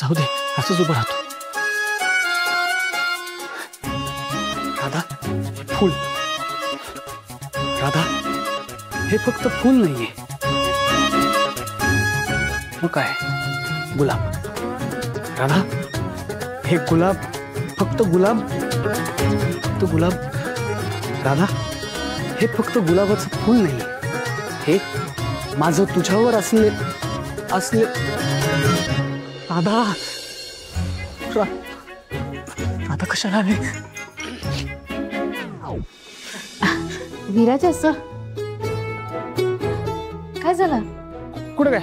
जाऊ दे, असंच उभं राहतो. राधा, फूल. राधा, हे फक्त फूल नाहीये. मग काय? गुलाब. राधा, हे गुलाब फक्त गुलाब, फक्त गुलाब. राधा, हे फक्त गुलाबाचं फूल नाहीये. हे माझं तुझ्यावर असले राधा. राधा कशाला आले? विराज, असं काय झालं? कुठं काय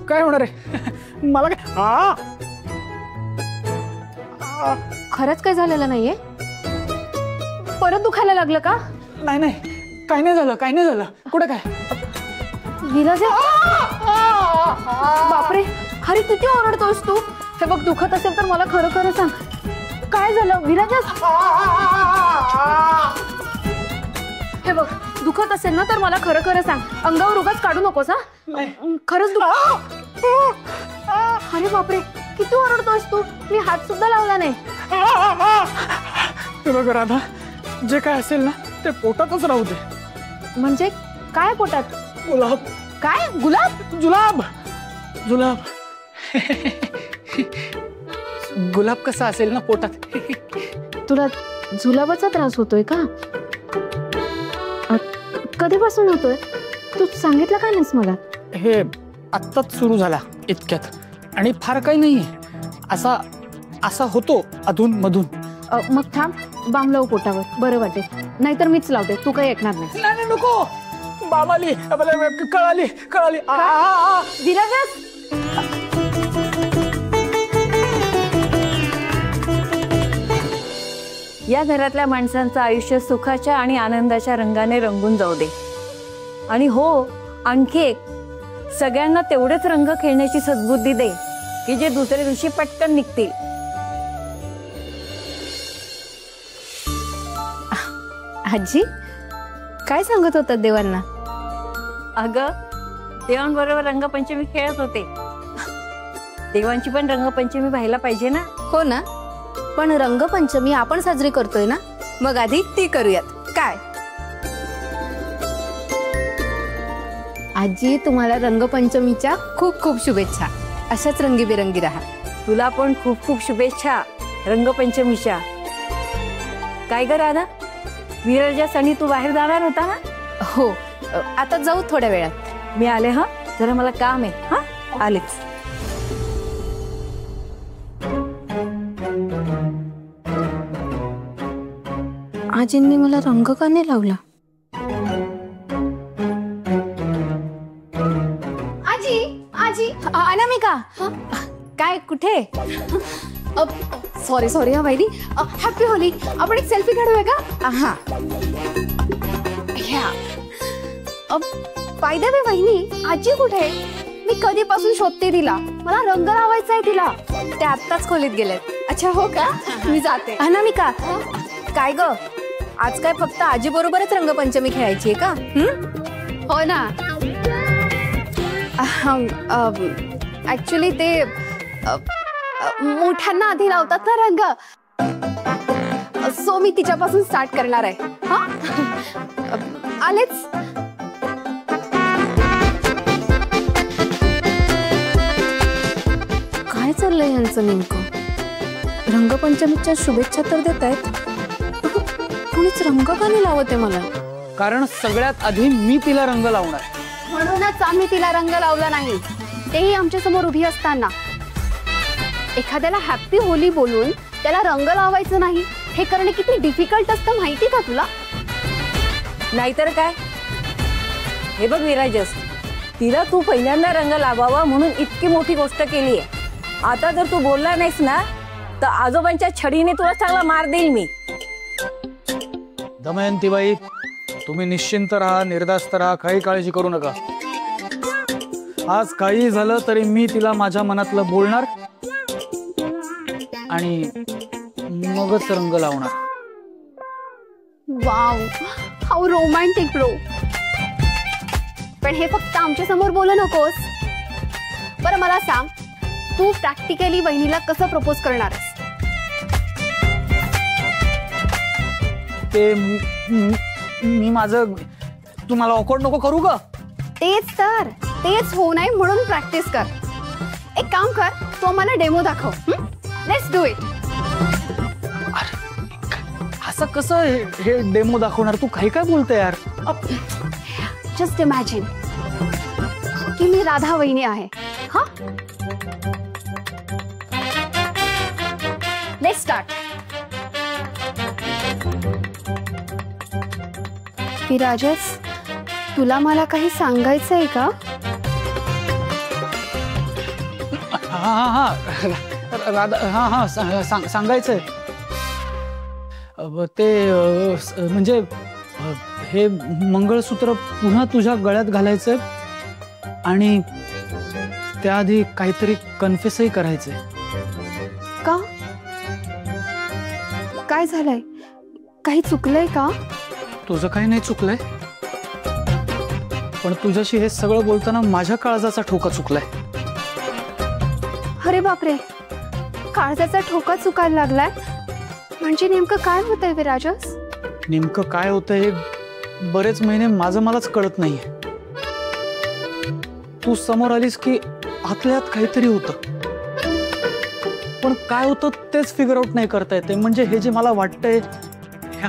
काय होणार आहे मला? काय खरंच काय झालेलं नाहीये? परत दुखायला लागलं का? नाही नाही, काय नाही झालं, काय नाही झालं. कुठं काय? विराज, बापरे, अरे किती ओरडतोस तू? हे बघ, दुखत असेल तर मला खरं खरं सांग, काय झालं? विराज, हे बघ, दुखत असेल ना तर मला खरं खरं सांग. अंगावर उगाच काढू नकोस. हा, खरंच अरे बापरे, किती ओरडतोस तू? मी हात सुद्धा लावला नाही. बघ राधा, जे काय असेल ना ते पोटातच राहू दे. म्हणजे काय पोटात? गुलाब. काय? गुलाब? जुलाब. जुलाब. गुलाब कसा असेल ना पोटात. तुला जुलाबाचा त्रास होतोय का? कधीपासून होतोय? तू सांगितलं का नाहीस मला? हे आत्ताच सुरू झाला इतक्यात, आणि फार काही नाहीये. असा असा होतो अधून मधून. मग थांब, बाम लावू पोटावर, बरं वाटेल. नाहीतर मीच लावते, तू काही ऐकणार नाही. नाही नको, बाबाली कळाली कळाली. विराज, या घरातल्या माणसांचं आयुष्य सुखाच्या आणि आनंदाच्या रंगाने रंगून जाऊ दे. आणि हो, आणखी एक, सगळ्यांना तेवढेच रंग खेळण्याची सद्बुद्धी दे की जे दुसऱ्या दिवशी पटकन निघतील. आजी, काय सांगत होतात देवांना? अगं, देवांबरोबर रंगपंचमी खेळत होते. देवांची पण रंगपंचमी व्हायला पाहिजे ना. हो ना, पण रंगपंचमी आपण साजरी करतोय ना, मग आधी ती करूयात काय? आजी, तुम्हाला रंगपंचमीच्या खूप खूप शुभेच्छा. अशाच रंगीबेरंगी राहा. तुला पण खूप खूप शुभेच्छा रंगपंचमीच्या. काय ग राधा, विराजासाठी तू बाहेर जाणार होता ना? हो, आता जाऊ थोड्या वेळात. मी आले. हा, जरा मला काम आहे. हा, आलेच. आजींनी मला रंग का नाही लावला? आजी, आजी, अनामिका, काय, कुठे? सॉरी सॉरी हा वहिनी. Happy Holy. आपण एक सेल्फी काढूया का? हा. बाय द वे वहिनी, आजी कुठे? मी कधीपासून शोधते तिला. मला रंग लावायचा आहे तिला. ते आत्ताच खोलीत गेलेत. अच्छा, हो का? मी जाते. अनामिका, काय ग, आज काय फक्त आजी बरोबरच रंगपंचमी खेळायची आहे का? हो ना. ऍक्च्युली ते मोठ्यांना आधी लावतात ना रंग, सो मी तिच्यापासून स्टार्ट करणार आहे. हा, आलेच. काय चाललंय यांचं नेमकं? रंगपंचमीच्या शुभेच्छा तर देत आहेत, कुणीच रंग का नाही लावत आहे मला? कारण सगळ्यात आधी मी तिला रंग लावणार. म्हणूनच आम्ही तिला रंग लावला नाही, तेही आमच्या समोर उभी असताना. एखाद्याला हॅपी होली बोलून त्याला रंग लावायचं नाही, हे करणे किती डिफिकल्ट असतं माहिती का तुला? नाहीतर काय. हे बघ विराजस, तिला तू पहिल्यांदा रंग लावावा म्हणून इतकी मोठी गोष्ट केली आहे. आता जर तू बोलला नाहीस ना तर आजोबांच्या छडीने तुला चांगला मार देईल मी. दमयंतीबाई, तुम्ही निश्चिंत राहा, निर्धास्त राहा, काही काळजी करू नका. आज काही झालं तरी मी तिला माझ्या मनातलं बोलणार आणि मगच रंग लावणार. Wow, how romantic bro. पण हे फक्त आमच्या समोर बोलू नकोस. बरं मला सांग, तू प्रॅक्टिकली वहिनीला कसं प्रपोज करणार आहेस? ते मी माझं तुम्हाला ऑकवर्ड नको करू का? तेच होऊ नये म्हणून प्रॅक्टिस कर. एक काम कर, तू आम्हाला डेमो दाखव. Let's do it. असं कसं हे डेमो दाखवणार? तू काही काय बोलते यार? जस्ट इमॅजिन की मी राधा वहिनी आहे. हा, लेट्स स्टार्ट. विराजस, तुला मला काही सांगायचंय का? हा राधा, हा सांगायचंय. ते म्हणजे हे मंगळसूत्र पुन्हा तुझ्या गळ्यात घालायचंय आणि त्याआधी काहीतरी कन्फेसही करायचंय. का? काय झालंय? काही चुकलंय का? तुझं काही नाही चुकलंय, पण तुझ्याशी हे सगळं बोलताना माझ्या काळजाचा ठोका चुकलाय. अरे बापरे, काळजाचा ठोका चुकायला लागलाय? म्हणजे नेमकं काय होतंय विराजस? नेमकं काय होतंय हे बरेच महिने माझं मलाच कळत नाहीये. तू समोर आलीस की आतल्यात काहीतरी होतं, पण काय होतं तेच फिगर आउट नाही करता येते. म्हणजे हे जे मला वाटतंय,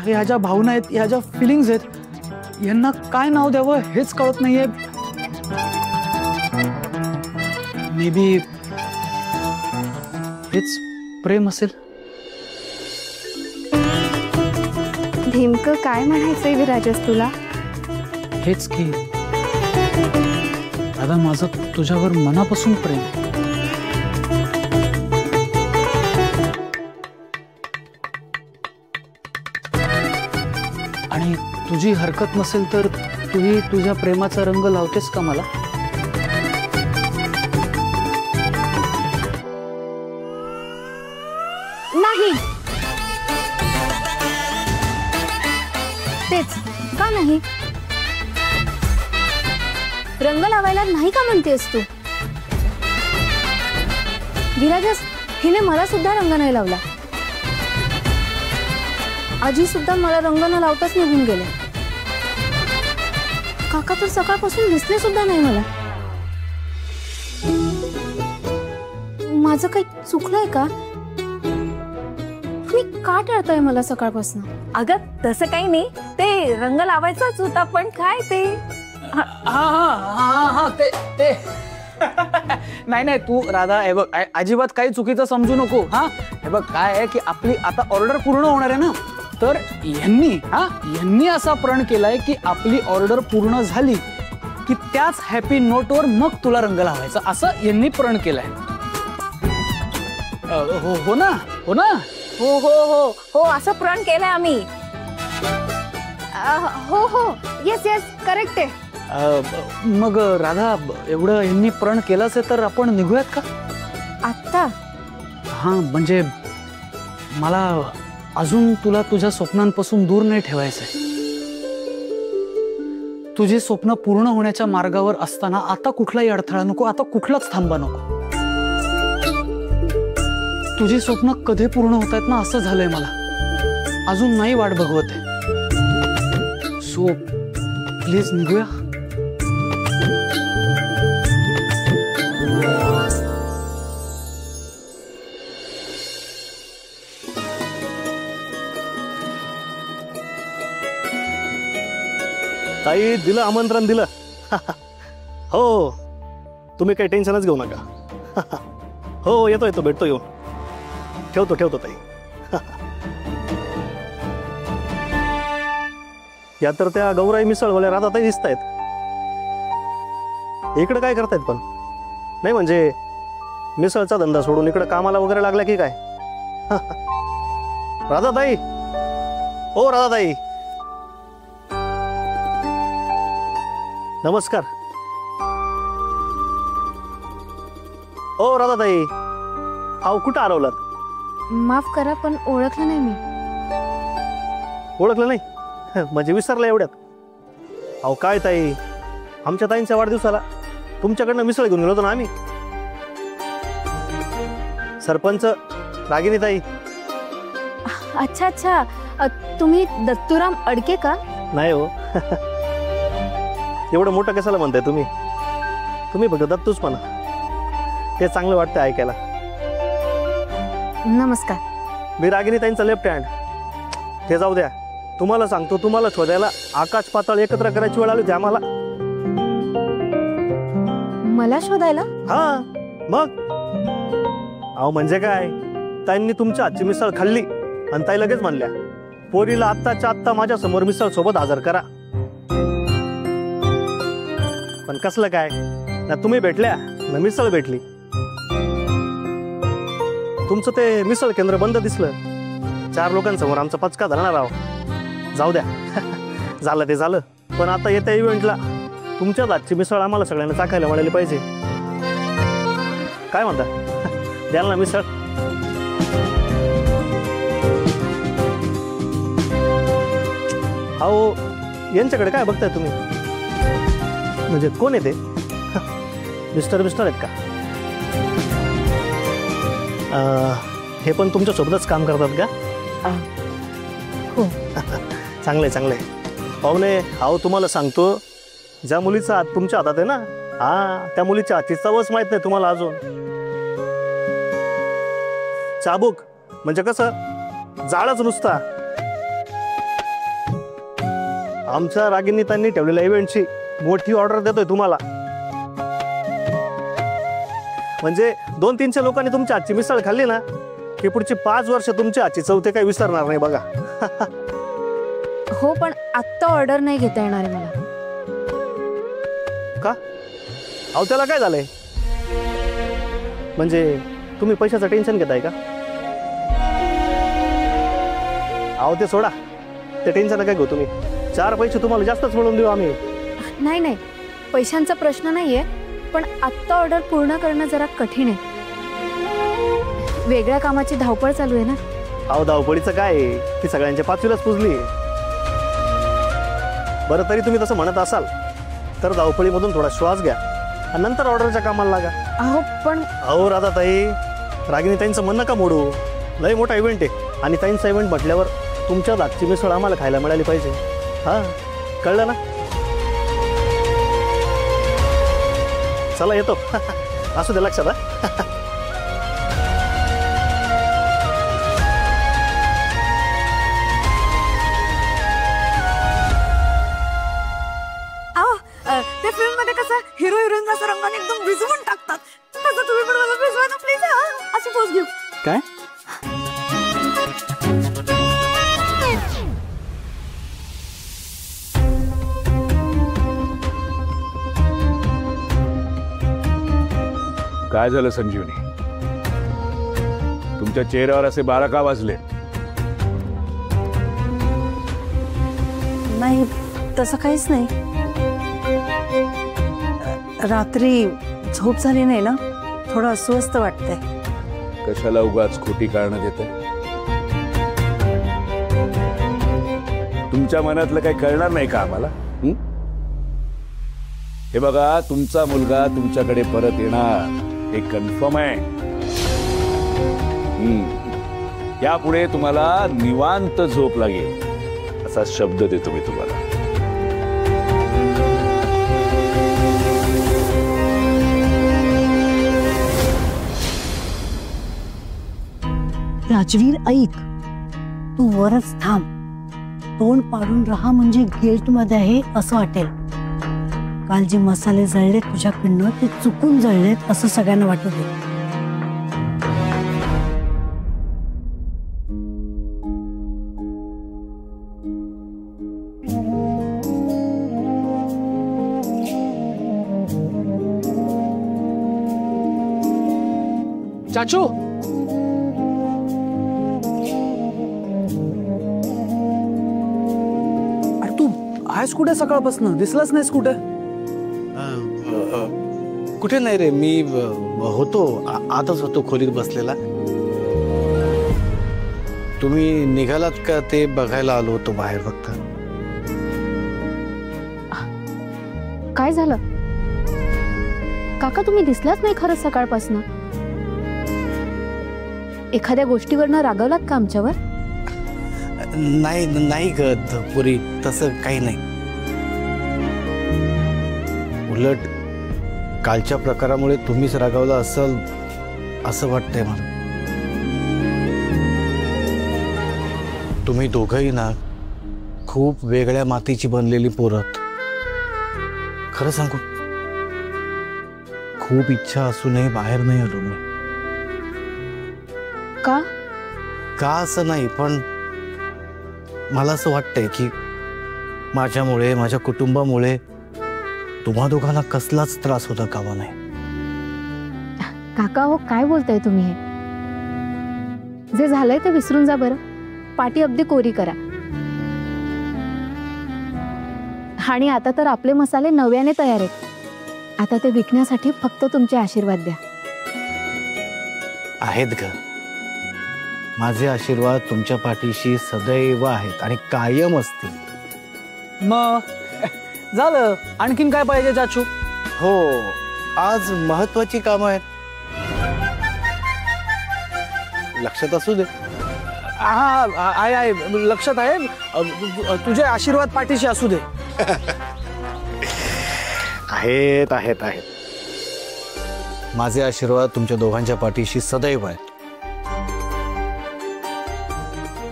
ह्या ज्या भावना आहेत, ह्या ज्या फिलिंग्स आहेत, यांना काय नाव द्यावं हेच कळत नाहीये. मे बी हेच प्रेम असेल. नेमकं काय म्हणायचंय विराजस तुला? हेच की दादा, माझं तुझ्यावर मनापासून प्रेम आहे. आणि तुझी हरकत नसेल तर तूही तुझ्या प्रेमाचा रंग लावतेस का मला? नाही. तेच का नाही? रंग लावायला नाही का म्हणतेस तू? विराजस, हिने मला सुद्धा रंग नाही लावला. आजी सुद्धा मला रंग न लावताच निघून गेले. काका तर सकाळपासून दिसले सुद्धा नाही मला. माझं काही चुकलंय का? तुम्ही का टाळताय मला सकाळपासून? अगं तसं काही नाही, ते रंग लावायचाच होता, पण काय ते ते नाही नाही, तू राधा हे बघ, अजिबात काही चुकीचं समजू नको. हा, हे बघ काय आहे की आपली आता ऑर्डर पूर्ण होणार आहे ना, तर यांनी असा प्रण केलाय की आपली ऑर्डर पूर्ण झाली की त्याच हॅपी नोटवर मग तुला रंग लावायचा, असं यांनी प्रण केलंय. हो ना? हो ना? हो हो हो हो, असं प्रण केलंय आम्ही. हो हो, येस येस, करेक्ट आहे. मग राधा, एवढं यांनी प्रण केलंच आहे तर आपण निघूयात का आत्ता? हा, म्हणजे मला अजून तुला तुझ्या स्वप्नांपासून दूर नाही ठेवायचंय. तुझी स्वप्न पूर्ण होण्याच्या मार्गावर असताना आता कुठलाही अडथळा नको, आता कुठलाच थांबा नको. तुझी स्वप्न कधी पूर्ण होत आहेत ना असं झालंय मला. अजून नाही वाट बघवत आहे. सो प्लीज निघूया. ताई, दिलं आमंत्रण दिलं. हो, तुम्ही काही टेन्शनच घेऊ नका. हो, येतो भेटतो, येऊन ठेवतो ताई. या तर त्या गौराई मिसळवाल्या राधा ताई दिसत आहेत. इकडे काय करतायत पण? नाही म्हणजे मिसळचा धंदा सोडून इकडे कामाला वगैरे लागला की काय? राधा ताई, ओ राधा ताई, नमस्कार. ओ राधा ताई, अहो कुठं हरवलात? माफ करा, पण ओळखलं नाही मी. ओळखलं नाही म्हणजे विसरला एवढ्यात? अहो काय ताई, आमच्या ताईंच्या वाढदिवसाला तुमच्याकडनं मिसळ घेऊन गेलो होतो ना आम्ही. सरपंच रागिनीताई. अच्छा अच्छा, तुम्ही दत्तूराम अडके का? नाही हो. एवढं मोठं कशाला म्हणताय तुम्ही? तुम्ही फक्त दत्तूच म्हणा, ते चांगलं वाटतं ऐकायला. नमस्कार. मी रागिनीताईंचा लेफ्ट हँड. ते जाऊ द्या, तुम्हाला सांगतो, तुम्हाला शोधायला आकाश पाताळ एकत्र करायची वेळ आली होती आम्हाला. मला शोधायला? हा मग अहो म्हणजे काय, ताईंनी तुमच्या हातची मिसळ खाल्ली आणि ताई लगेच म्हणल्या, पोरीला आत्ताच्या आत्ता माझ्या समोर मिसळ सोबत हजर करा. पण कसलं काय, ना तुम्ही भेटल्या ना मिसळ भेटली. तुमचं ते मिसळ केंद्र बंद दिसलं, 4 लोकांसमोर आमचा पचका झाला ना राव. जाऊ द्या. झालं ते झालं, पण आता येत्या इव्हेंटला तुमच्या हातची मिसळ आम्हाला सगळ्यांना चाखायला मिळाली पाहिजे. काय म्हणता, द्याल ना मिसळ? अहो यांच्याकडे काय बघताय तुम्ही? म्हणजे कोण आहे ते? मिस्टर आहेत का? हे पण तुमच्या सोबतच काम करतात का? हो. चांगलंय चांगलंय. पाहुणे, अहो तुम्हाला सांगतो, ज्या मुलीचा हात तुमच्या हातात आहे ना, त्या मुलीच्या हातची चवच माहित नाही तुम्हाला अजून. चाबूक म्हणजे कसं, जाळच नुसता. आमच्या रागिनीतांनी ठेवलेल्या इव्हेंटची मोठी ऑर्डर देतोय तुम्हाला. म्हणजे 200-300 लोकांनी तुमच्या हातची मिसळ खाल्ली ना, की पुढची 5 वर्ष तुमच्या हातची चव ते काही विसरणार नाही बघा. हो, पण आत्ता ऑर्डर नाही घेता येणार आहे मला. का? अहो त्याला काय झालंय? म्हणजे तुम्ही पैशाचं टेन्शन घेताय का? अहो ते सोडा, ते टेन्शन काय घेऊ तुम्ही. 4 पैसे तुम्हाला जास्तच मिळवून देऊ आम्ही. नाही नाही, पैशांचा प्रश्न नाहीये, पण आत्ता ऑर्डर पूर्ण करणं जरा कठीण आहे. वेगळ्या कामाची धावपळ चालू आहे ना. अहो धावपळीचं काय, ती सगळ्यांच्या 5वीलाच पुजली. बरं, तरी तुम्ही तसं म्हणत असाल तर धावपळीमधून थोडा श्वास घ्या आणि नंतर ऑर्डरच्या कामाला लागा. पण राधाताई, रागिनीताईंचं मन नका मोडू. लय मोठा इव्हेंट आहे आणि ताईंचा इव्हेंट म्हटल्यावर तुमच्या हातची मिसळ आम्हाला खायला मिळाली पाहिजे. हा, कळलं ना? चला येतो. असू दे लक्षात. त्या फिल्म मध्ये कसं हिरो हिरोईन असं रंगाने एकदम भिजवून टाकतात, तसं तुम्ही पण मला भिजवा ना प्लीज. अशी पोज घेऊ. काय? काय झालं संजीवनी? तुमच्या चेहऱ्यावर असे 12 का वाजले? नाही, तसं काहीच नाही. रात्री झोप झाली नाही ना, थोडं अस्वस्थ वाटतंय. कशाला उगाच खोटी कारणं देते? तुमच्या मनातलं काही कळणार नाही का आम्हाला? हे बघा, तुमचा मुलगा तुमच्याकडे परत येणार हे कन्फर्म आहे. यापुढे तुम्हाला निवांत झोप लागेल असा शब्द देतो मी तुम्हाला. राजवीर, ऐक, तू वरच थांब. तोंड पाडून राहा, म्हणजे गेट मध्ये आहे असं वाटेल. काल जे मसाले जळले तुझ्याकडनं ते चुकून जळलेत असं सगळ्यांना वाटू दे. चाचू, अरे तू आहेस कुठे? सकाळपासून दिसलाच नाहीस कुठे? कुठे नाही रे, मी होतो आतच होतो, खोलीत बसलेला. तुम्ही निघालात का ते बघायला आलो होतो बाहेर फक्त. काय झालं काका? तुम्ही दिसलाच नाही खरंच सकाळपासून. एखाद्या गोष्टीवरनं रागवलात का आमच्यावर? नाही नाही ग पुरी, तसं काही नाही. उलट कालच्या प्रकारामुळे तुम्हीच रागावला असाल असं वाटतंय मला. तुम्ही दोघंही ना खूप वेगळ्या मातीची बनलेली पोरं. खरं सांगू, खूप इच्छा असूनही बाहेर नाही आलो मी. का? का असं नाही, पण मला असं वाटतंय की माझ्यामुळे, माझ्या कुटुंबामुळे तुम्हा दोघांना कसलाच त्रास होता कामा नाही. काका हो, काय बोलताय तुम्ही? हे जे झालंय ते विसरून जा बरं. पाटी अगदी कोरी करा. आणि आता तर आपले मसाले नव्याने तयार आहेत. आता ते विकण्यासाठी फक्त तुमचे आशीर्वाद द्या. आहेत ग, माझे आशीर्वाद तुमच्या पाठीशी सदैव आहेत आणि कायम असतील. मग झालं. आणखीन काय पाहिजे चाचू? हो, आज महत्वाची कामं आहेत. लक्षात असू दे. हा आहे, लक्षात आहे. तुझे आशीर्वाद पाठीशी असू दे. आहेत आहेत आहेत. माझे आशीर्वाद तुमच्या दोघांच्या पाठीशी सदैव आहेत.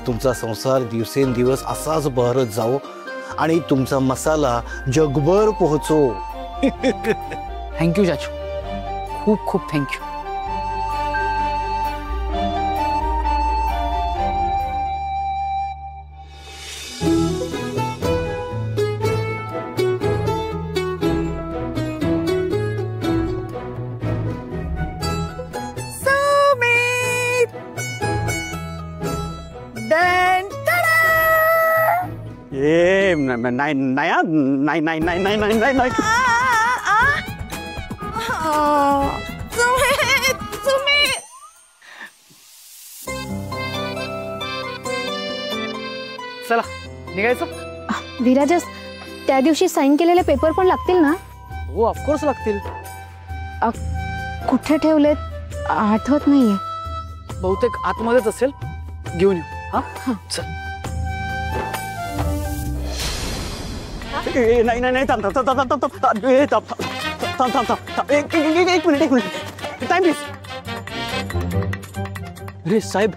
तुमचा संसार दिवसेंदिवस असाच बहरत जाओ आणि तुमचा मसाला जगभर पोहोचो. थँक्यू चाचू, खूप खूप थँक्यू. नाही नाही नाही नाही नाही नाही नाही नाही. चला निघायचं. विराजस, त्या दिवशी साईन केलेले पेपर पण लागतील ना? हो, ऑफकोर्स लागतील. कुठे ठेवलेत आठवत नाहीये. बहुतेक आतमध्येच असेल, घेऊन येऊ. हा चल. नाही नाही नाही, थांब थांब थांब थांब थांब थांब थांब थांब. एक मिनिट टाइम प्लीज. अरे साहेब,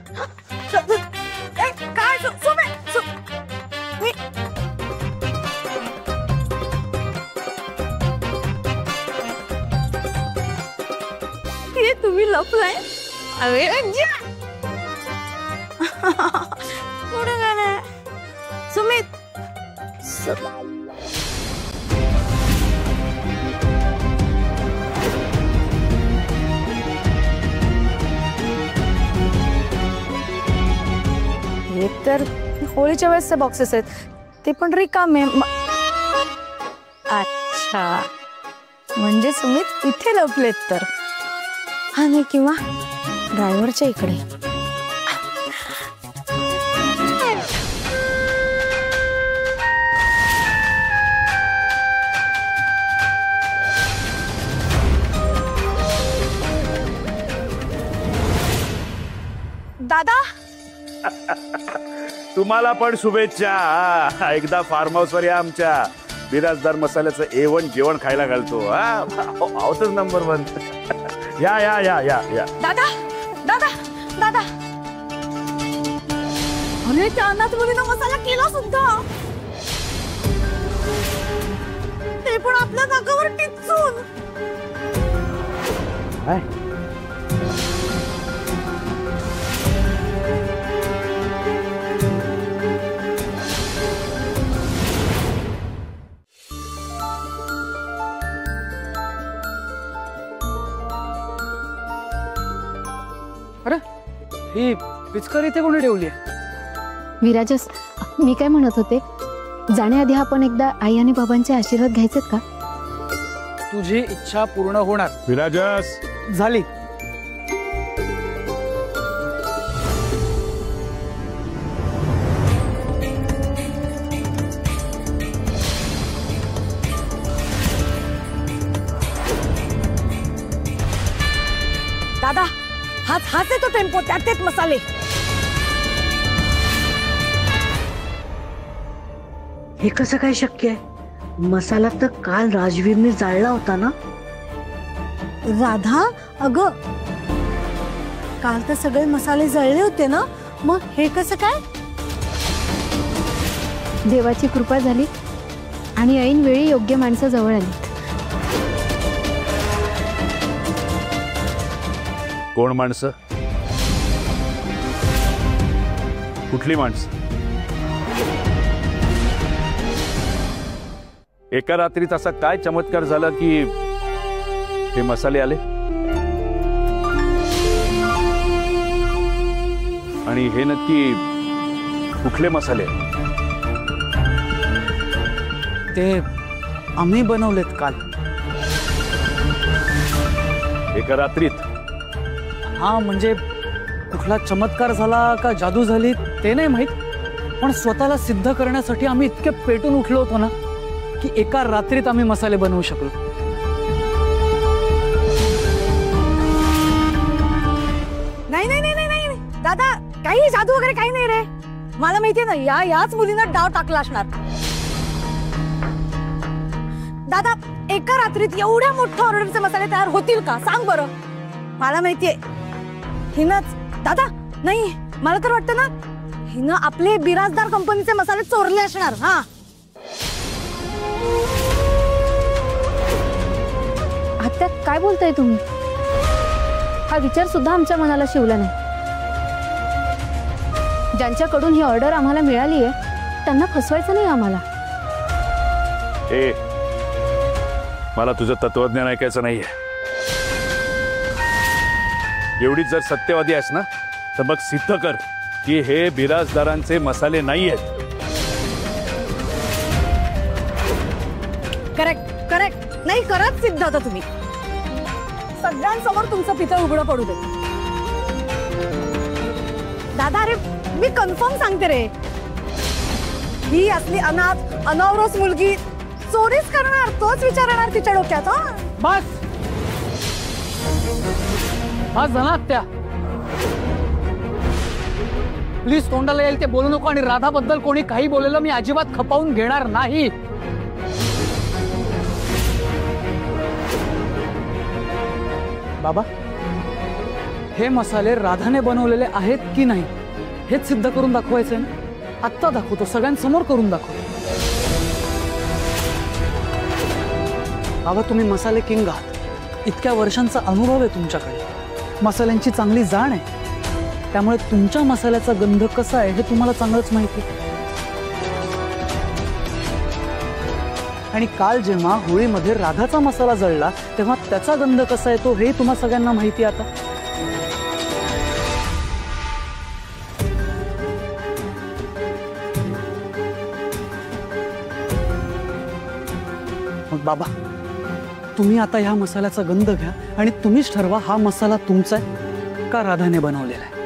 तुम्ही लपलाय? अरे पुढे गेले. सुमित, एक तर होळीच्या वेळेसचे बॉक्सेस आहेत, ते पण रिकामे. अच्छा, म्हणजे सुमित इथे लपलेत तर. हा नाही, किंवा ड्रायव्हरच्या इकडे. दादा, तुम्हाला पण शुभेच्छा. एकदा फार्म हाऊस वर या आमच्या. बिराजदार मसाल्याचं A1 जेवण खायला घालतो. आवतच नंबर 1. या या या या या. दादा दादा दादा, अरे त्या अनाथ मुलीनं मसाला केला सुद्धा, ते पण आपल्या नाकावर टिचून. अरे ही पिचकारी इथे कोणी ठेवली आहे? विराजस, मी काय म्हणत होते, जाण्याआधी आपण एकदा आई आणि बाबांचे आशीर्वाद घ्यायचेत का? तुझी इच्छा पूर्ण होणार. विराजस, झाली. दादा, हाच हाच आहे तो टेम्पो, त्यात मसाले. हे कसं काय शक्य आहे? मसाला तर काल राजवीरने जाळला होता ना. राधा, अगं काल तर सगळे मसाले जळले होते ना, मग हे कसं काय? देवाची कृपा झाली आणि ऐन वेळी योग्य माणसं जवळ आली. कोण माणसं? कुठली माणसं? एका रात्रीत असा काय चमत्कार झाला की हे मसाले आले? आणि हे नक्की कुठले मसाले? ते आम्ही बनवलेत काल. एका रात्रीत? हा, म्हणजे कुठला चमत्कार झाला का जादू झाली ते नाही माहित, पण स्वतःला सिद्ध करण्यासाठी आम्ही इतके पेटून उठलो होतो ना की एका रात्रीत आम्ही मसाले बनवू शकलो. नाही नाही नाही नाही नाही दादा, काही जादू वगैरे काही नाही रे. मला माहितीये ना, याच मुलींना डाव टाकला असणार. दादा, एका रात्रीत एवढ्या मोठ्या ऑर्डरचे मसाले तयार होतील का सांग बरं. मला माहितीये हिनच. दादा नाही, मला तर वाटतं ना हिनं आपले बिराजदार कंपनीचे मसाले चोरले असणार. हा, आत्या काय बोलताय तुम्ही? हा विचार सुद्धा आमच्या मनाला शिवला नाही. ज्यांच्याकडून ही ऑर्डर आम्हाला मिळाली आहे त्यांना फसवायचं नाही आम्हाला. ए, मला तुझं तत्वज्ञान ऐकायचं नाहीये. एवढीच जर सत्यवादी आहेस ना तर मग सिद्ध कर की हे बिराजदारांचे मसाले नाही आहेत. Correct correct. नाही, करत सिद्ध होता तुम्ही. सगळ्यांसमोर तुमचं पितळ उघडं पडू दे. दादा, अरे मी कन्फर्म सांगते रे, ही असली अनाथ अनवरोस मुलगी चोरीच करणार, तोच विचार येणार तिच्या डोक्यात. बस बस झाला आत्या. प्लीज तोंडाला येईल ते बोलू नको. आणि राधाबद्दल कोणी काही बोललेलं मी अजिबात खपावून घेणार नाही. बाबा, हे मसाले राधाने बनवलेले आहेत की नाही हेच सिद्ध करून दाखवायचे ना. आत्ता दाखवतो, सगळ्यांसमोर करून दाखवतो. बाबा, तुम्ही मसाले किंग आहात. इतक्या वर्षांचा अनुभव आहे तुमच्याकडे, मसाल्यांची चांगली जाण आहे. त्यामुळे तुमच्या मसाल्याचा गंध कसा आहे हे तुम्हाला चांगलंच माहिती. आणि काल जेव्हा होळीमध्ये राधाचा मसाला जळला तेव्हा त्याचा गंध कसा येतो हे तुम्हा सगळ्यांना माहिती. आता मग बाबा, तुम्ही आता ह्या मसाल्याचा गंध घ्या आणि तुम्हीच ठरवा हा मसाला तुमचा आहे का राधाने बनवलेला आहे.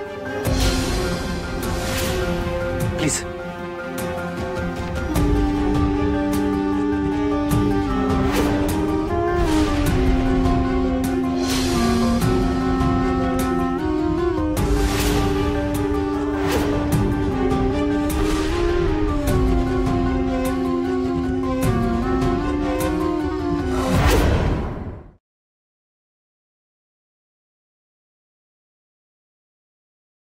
प्लीज.